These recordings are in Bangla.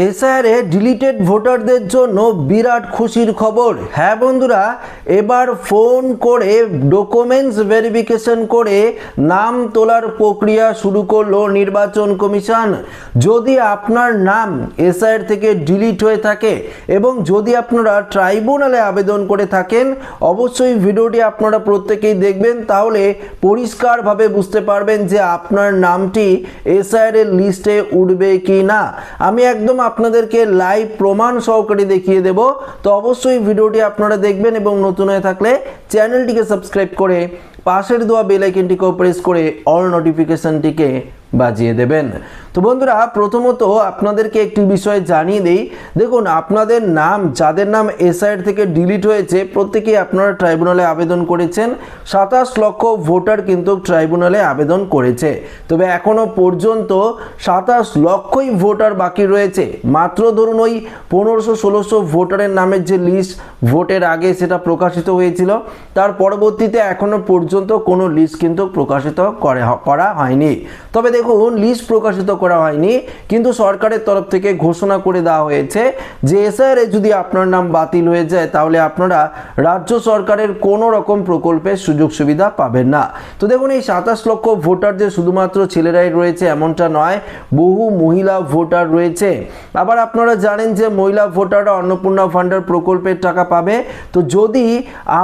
এসআইআরে ডিলিটেড ভোটারদের জন্য বিরাট খুশির খবর। হ্যাঁ বন্ধুরা, এবার ফোন করে ডকুমেন্টস ভেরিফিকেশন করে নাম তোলার প্রক্রিয়া শুরু করলো নির্বাচন কমিশন। যদি আপনার নাম এসআইআর থেকে ডিলিট হয়ে থাকে এবং যদি আপনারা ট্রাইব্যুনালে আবেদন করে থাকেন, অবশ্যই ভিডিওটি আপনারা প্রত্যেকেই দেখবেন, তাহলে পরিষ্কারভাবে বুঝতে পারবেন যে আপনার নামটি এসআইআর এর লিস্টে উঠবে কি না। আমি একদম আপনাদেরকে লাইভ প্রমাণ সহকারে দেখিয়ে দেব। তো অবশ্যই ভিডিওটি আপনারা দেখবেন এবং নতুন হয়ে থাকলে চ্যানেলটিকে সাবস্ক্রাইব করে পাশের দেওয়া বেল আইকনটিকে প্রেস করে অল নোটিফিকেশনটিকে বাজিয়ে দেবেন। তো বন্ধুরা, প্রথমত আপনাদেরকে একটি বিষয় জানিয়ে দেই। দেখুন, আপনাদের নাম, যাদের নাম এসআইআর থেকে ডিলিট হয়েছে, প্রত্যেকেই আপনারা ট্রাইব্যুনালে আবেদন করেছেন। 27 লক্ষ ভোটার কিন্তু ট্রাইব্যুনালে আবেদন করেছে, তবে এখনো পর্যন্ত 27 লক্ষই ভোটার বাকি রয়েছে। মাত্র ধরুন ওই 1500-1600 ভোটারের নামের যে লিস্ট ভোটের আগে সেটা প্রকাশিত হয়েছিল, তার পরবর্তীতে এখনো পর্যন্ত কোনো লিস্ট কিন্তু প্রকাশিত করা হয়নি। তবে দেখুন, লিস্ট প্রকাশিত করা হয়নি, কিন্তু সরকারের তরফ থেকে ঘোষণা করে দেওয়া হয়েছে যে এসআইআর যদি আপনার নাম বাতিল হয়ে যায় তাহলে আপনারা রাজ্য সরকারের কোনো রকম প্রকল্পের সুযোগ সুবিধা পাবেন না। তো দেখুন, এই 27 লক্ষ ভোটার যে শুধুমাত্র ছেলেরাই রয়েছে এমনটা নয়, বহু মহিলা ভোটার রয়েছে। আবার আপনারা জানেন যে মহিলা ভোটাররা অন্নপূর্ণা ফান্ডের প্রকল্পের টাকা পাবে। তো যদি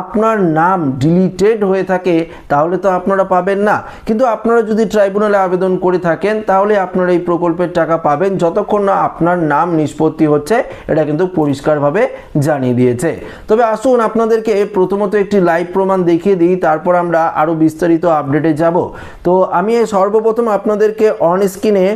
আপনার নাম ডিলিটেড হয়ে থাকে তাহলে তো আপনারা পাবেন না, কিন্তু আপনারা যদি ট্রাইব্যুনালে আবেদন করে থাকেন তাহলে আপনারা এই প্রকল্পের টাকা পাবেন যতক্ষণ না আপনার নাম নিষ্পত্তি হচ্ছে। এটা কিন্তু পরিষ্কারভাবে জানিয়ে দিয়েছে। তবে আসুন আপনাদেরকে প্রথমত একটি লাইভ প্রমাণ দেখিয়ে দিই, তারপর আমরা আরও বিস্তারিত আপডেটে যাব। তো আমি সর্বপ্রথম আপনাদেরকে অন স্ক্রিনে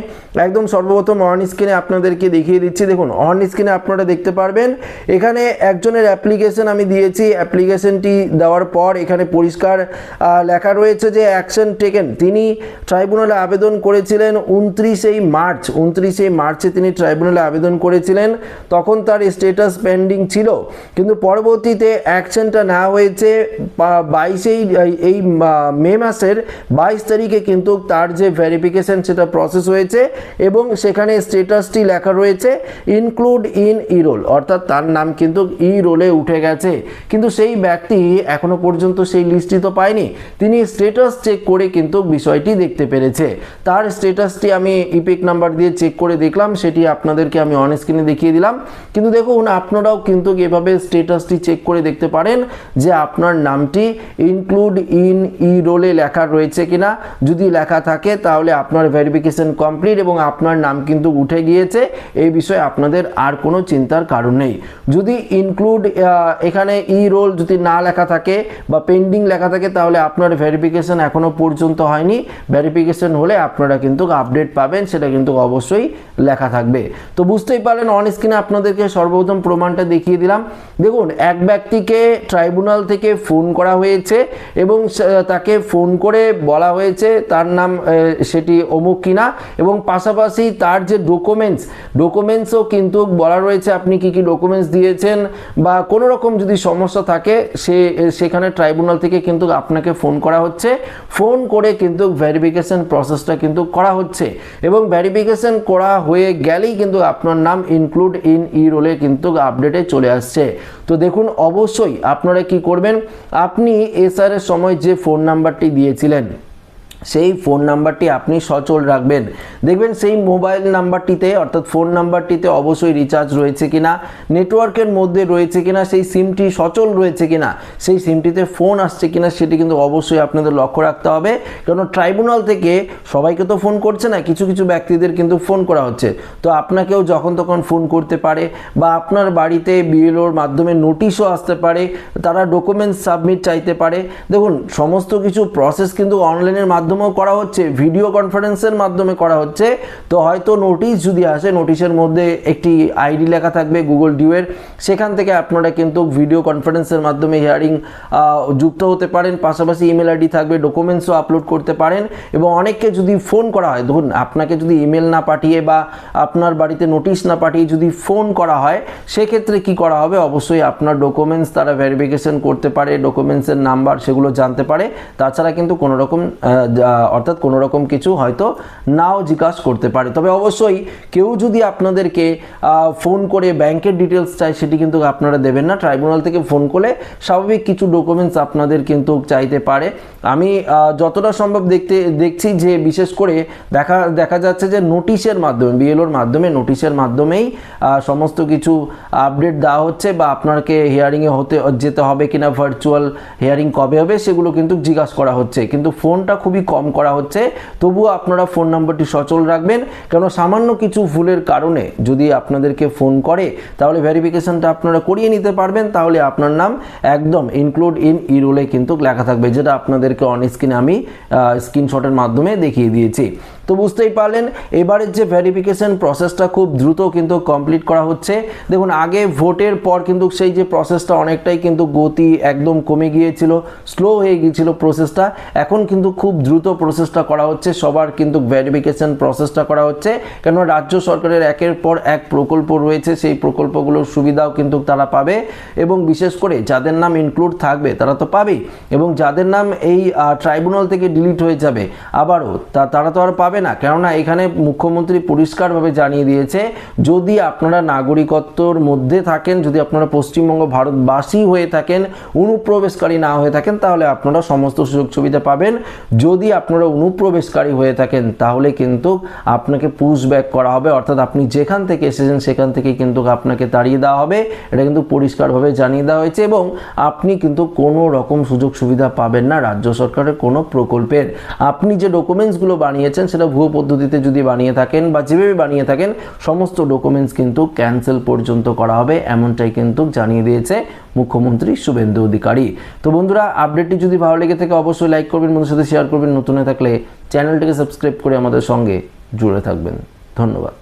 আপনাদেরকে দেখিয়ে দিচ্ছি। দেখুন, অন স্ক্রিনে আপনারা দেখতে পারবেন এখানে একজনের অ্যাপ্লিকেশন আমি দিয়েছি। অ্যাপ্লিকেশনটি দেওয়ার পর এখানে পরিষ্কার লেখা রয়েছে যে অ্যাকশন টেকেন। তিনি ট্রাইব্যুনালে আবেদন করেছিলেন 29শে মার্চে তিনি ট্রাইব্যুনালে আবেদন করেছিলেন। তখন তার স্ট্যাটাস পেন্ডিং ছিল, কিন্তু পরবর্তীতে অ্যাকশনটা নেওয়া হয়েছে 22 এই মে মাসের 22 তারিখে কিন্তু তার যে ভেরিফিকেশন সেটা প্রসেস হয়েছে এবং সেখানে স্ট্যাটাসটি লেখা রয়েছে ইনক্লুড ইন ই রোল, অর্থাৎ তার নাম কিন্তু ই রোলে উঠে গেছে। কিন্তু সেই ব্যক্তি এখনো পর্যন্ত সেই লিস্টটি তো পায়নি। তিনি স্ট্যাটাস চেক করে কিন্তু বিষয়টি দেখতে পেরেছে। তার স্ট্যাটাসটি আমি ইপিক নাম্বার দিয়ে চেক করে দেখলাম, সেটি আপনাদেরকে আমি অন স্ক্রিনে দেখিয়ে দিলাম। কিন্তু দেখুন, আপনারাও কিন্তু এভাবে স্ট্যাটাসটি চেক করে দেখতে পারেন যে আপনার নামটি ইনক্লুড ইন ই রোলে লেখা রয়েছে কিনা। যদি লেখা থাকে তাহলে আপনার ভেরিফিকেশন কমপ্লিট এবং আপনার নাম কিন্তু উঠে গিয়েছে। এই বিষয়ে আপনাদের আর কোনো চিন্তার কারণ নেই। যদি ইনক্লুড এখানে ই রোল যদি না লেখা থাকে বা পেন্ডিং লেখা থাকে তাহলে আপনার ভেরিফিকেশন এখনো পর্যন্ত হয়নি। ভেরিফিকেশন হলে আপনারা কিন্তু আপডেট পাবেন, সেটা কিন্তু অবশ্যই লেখা থাকবে। তো বুঝতেই পারলেন, অন স্ক্রিনে আপনাদেরকে সর্বপ্রথম প্রমাণটা দেখিয়ে দিলাম। দেখুন, এক ব্যক্তিকে ট্রাইব্যুনাল থেকে ফোন করা হয়েছে এবং তাকে ফোন করে বলা হয়েছে তার নাম সেটি অমুক কিনা, এবং পাশাপাশি তার যে ডকুমেন্টসও কিন্তু বলা রয়েছে আপনি কি কি ডকুমেন্টস দিয়েছেন, বা কোনো রকম যদি সমস্যা থাকে সেখানে ট্রাইব্যুনাল থেকে কিন্তু আপনাকে ফোন করা হচ্ছে। ফোন করে কিন্তু ভেরিফিকেশন প্রসেসটা কিন্তু করা হচ্ছে এবং ভেরিফিকেশন করা হয়ে গেলেই কিন্তু আপনার নাম ইনক্লুড ইন ই রোলে কিন্তু আপডেটে চলে আসছে। তো দেখুন, অবশ্যই আপনারা কি করবেন, আপনি এসআর এর সময় যে ফোন নাম্বারটি দিয়েছিলেন সেই ফোন নাম্বারটি আপনি সচল রাখবেন। দেখবেন সেই মোবাইল নাম্বারটিতে অর্থাৎ ফোন নাম্বারটিতে অবশ্যই রিচার্জ রয়েছে কিনা, নেটওয়ার্কের মধ্যে রয়েছে কিনা, সেই সিমটি সচল রয়েছে কিনা, সেই সিমটিতে ফোন আসছে কিনা সেটি কিন্তু অবশ্যই আপনাদের লক্ষ্য রাখতে হবে। কারণ ট্রাইব্যুনাল থেকে সবাইকে তো ফোন করছে না, কিছু কিছু ব্যক্তিদের কিন্তু ফোন করা হচ্ছে। তো আপনাকেও যখন তখন ফোন করতে পারে বা আপনার বাড়িতে বিএলওর মাধ্যমে নোটিশও আসতে পারে, তারা ডকুমেন্টস সাবমিট চাইতে পারে। দেখুন, সমস্ত কিছু প্রসেস কিন্তু অনলাইনের মাধ্যমেও করা হচ্ছে, ভিডিও কনফারেন্সের মাধ্যমে করা হচ্ছে। তো হয়তো নোটিশ যদি আসে, নোটিশের মধ্যে একটি আইডি লেখা থাকবে গুগল ডিউয়ের, সেখান থেকে আপনারা কিন্তু ভিডিও কনফারেন্সের মাধ্যমে হিয়ারিং যুক্ত হতে পারেন। পাশাপাশি ইমেল আইডি থাকবে, ডকুমেন্টসও আপলোড করতে পারেন। এবং অনেককে যদি ফোন করা হয়, ধরুন আপনাকে যদি ইমেল না পাঠিয়ে বা আপনার বাড়িতে নোটিশ না পাঠিয়ে যদি ফোন করা হয়, সেক্ষেত্রে কি করা হবে, অবশ্যই আপনার ডকুমেন্টস তারা ভেরিফিকেশন করতে পারে, ডকুমেন্টসের নাম্বার সেগুলো জানতে পারে। তাছাড়া কিন্তু কোনো রকম অর্থাৎ কোনো রকম কিছু হয়তো নাও জিজ্ঞাসা করতে পারে। তবে অবশ্যই কেউ যদি আপনাদেরকে ফোন করে ব্যাংকের ডিটেলস চায় সেটি কিন্তু আপনারা দেবেন না। ট্রাইব্যুনাল থেকে ফোন করলে স্বাভাবিক কিছু ডকুমেন্টস আপনাদের কিন্তু চাইতে পারে। আমি যতটা সম্ভব দেখছি যে বিশেষ করে দেখা যাচ্ছে যে নোটিশের মাধ্যমে, বিএলওর মাধ্যমে, নোটিশের মাধ্যমেই সমস্ত কিছু আপডেট দেওয়া হচ্ছে, বা আপনাকে হিয়ারিংয়ে যেতে হবে কিনা, ভার্চুয়াল হিয়ারিং কবে হবে সেগুলো কিন্তু জিজ্ঞাসা করা হচ্ছে, কিন্তু ফোনটা খুবই কম করা হচ্ছে। তবুও আপনারা ফোন নাম্বারটি সচল রাখবেন, কেন সামান্য কিছু ভুলের কারণে যদি আপনাদেরকে ফোন করে তাহলে ভেরিফিকেশনটা আপনারা করিয়ে নিতে পারবেন, তাহলে আপনার নাম একদম ইনক্লুড ইন ই-রোলে কিন্তু লেখা থাকবে, যেটা আপনাদেরকে অন স্ক্রিনে আমি স্ক্রিনশটের মাধ্যমে দেখিয়ে দিয়েছি। তো বুঝতেই পারলেন এবারের যে ভেরিফিকেশন প্রসেসটা খুব দ্রুত কিন্তু কমপ্লিট করা হচ্ছে। দেখুন আগে ভোটের পর কিন্তু সেই যে প্রসেসটা অনেকটাই কিন্তু গতি একদম কমে গিয়েছিল, স্লো হয়ে গিয়েছিল প্রসেসটা, এখন কিন্তু খুব দ্রুত প্রসেসটা করা হচ্ছে, সবার কিন্তু ভেরিফিকেশন প্রসেসটা করা হচ্ছে। কেন রাজ্য সরকারের একের পর এক প্রকল্প রয়েছে, সেই প্রকল্পগুলোর সুবিধাও কিন্তু তারা পাবে, এবং বিশেষ করে যাদের নাম ইনক্লুড থাকবে তারা তো পাবেই, এবং যাদের নাম এই ট্রাইব্যুনাল থেকে ডিলিট হয়ে যাবে আবারও তারা তো আর পাবে না। কেননা এখানে মুখ্যমন্ত্রী পরিষ্কারভাবে জানিয়ে দিয়েছে, যদি আপনারা নাগরিকত্বর মধ্যে থাকেন, যদি আপনারা পশ্চিমবঙ্গ ভারতবাসী হয়ে থাকেন, অনুপ্রবেশকারী না হয়ে থাকেন, তাহলে আপনারা সমস্ত সুযোগ সুবিধা পাবেন। যদি আপনারা অনুপ্রবেশকারী হয়ে থাকেন তাহলে কিন্তু আপনাকে পুশ ব্যাক করা হবে, অর্থাৎ আপনি যেখান থেকে এসেছেন সেখান থেকে কিন্তু আপনাকে তাড়িয়ে দেওয়া হবে। এটা কিন্তু পরিষ্কারভাবে জানিয়ে দেওয়া হয়েছে, এবং আপনি কিন্তু কোনো রকম সুযোগ সুবিধা পাবেন না রাজ্য সরকারের কোনো প্রকল্পের। আপনি যে ডকুমেন্টসগুলো বানিয়েছেন সেটা ভুয়ো পদ্ধতিতে যদি বানিয়ে থাকেন বা যেভাবে বানিয়ে থাকেন, সমস্ত ডকুমেন্টস কিন্তু ক্যান্সেল পর্যন্ত করা হবে, এমনটাই কিন্তু জানিয়ে দিয়েছে মুখ্যমন্ত্রী শুভেন্দু অধিকারী। তো বন্ধুরা, আপডেটটি যদি ভালো লেগে থাকে অবশ্যই লাইক করবেন, বন্ধুদের সাথে শেয়ার করবেন, নতুন হয়ে থাকলে চ্যানেলটিকে সাবস্ক্রাইব করে আমাদের সঙ্গে জুড়ে থাকবেন। ধন্যবাদ।